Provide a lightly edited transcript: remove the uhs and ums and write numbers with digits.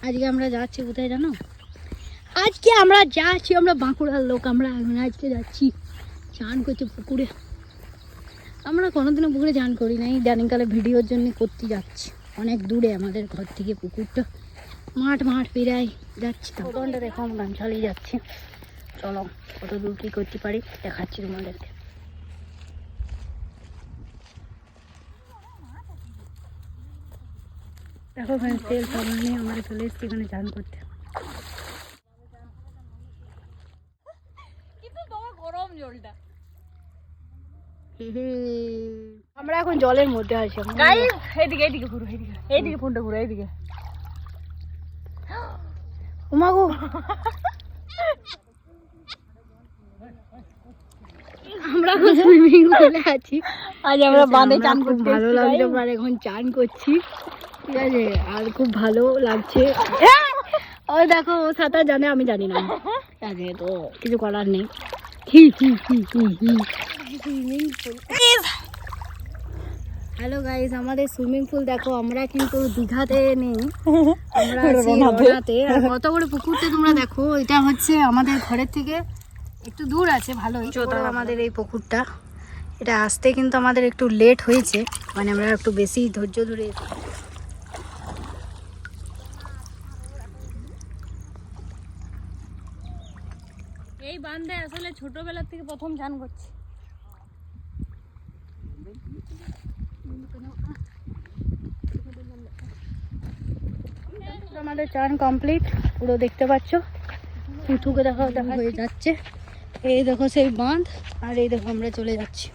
আজকে আমরা যাচ্ছি কোথায় জানো? আজকে আমরা যাচ্ছি, আমরা বাঁকুড়ার লোক, আমরা আজকে যাচ্ছি চান করছি পুকুরে। আমরা কোনোদিনও পুকুরে চান করি নাই, ইদানিংকালে ভিডিওর জন্য করতে যাচ্ছি। অনেক দূরে আমাদের ঘর থেকে পুকুরটা, মাঠ পেরাই যাচ্ছি। তখনটা দেখো আমরা চালিয়ে যাচ্ছি। চলো কত দূর কী করতে পারি দেখাচ্ছি তোমাদেরকে। দেখো ফ্রেন্ডস, তেল সাবান নিয়ে আমরা চলে এসেছি এখানে চান করতে। গরম জলটা, আমরা এখন জলের মধ্যে আছি। এইদিকে ঘুরো, এইদিকে ফোনটা ঘুরো, এইদিকে। উমাগো, আমরা এখন সুইমিং পুলে আছি। আজ আমরা বাঁধে চান করতে, ভালো লাগছে। আমরা এখন চান করছি, ঠিক আছে, আর খুব ভালো লাগছে। ও দেখো, ও সাঁতার জানে, আমি জানি না, ঠিক আছে, তো কিছু করার নেই। হ্যালো গাইস, আমাদের সুইমিং পুল দেখো। আমরা কিন্তু দীঘাতে নেই, আমরা আছি রোনাতে। আর কত বড় পুকুরটা তোমরা দেখো। এটা হচ্ছে আমাদের ঘরের থেকে একটু দূর আছে, ভালোই আমাদের এই পুকুরটা। এটা আসতে কিন্তু আমাদের একটু লেট হয়েছে, মানে আমরা একটু বেশি ধৈর্য ধরে। এই বাঁধে আসলে ছোটবেলা থেকে প্রথম চান করছি। আমাদের চান কমপ্লিট, পুরো দেখতে পাচ্ছ। উঠুকে দেখা হয়ে যাচ্ছে। এই দেখো সেই বাঁধ, আর এই দেখো আমরা চলে যাচ্ছি।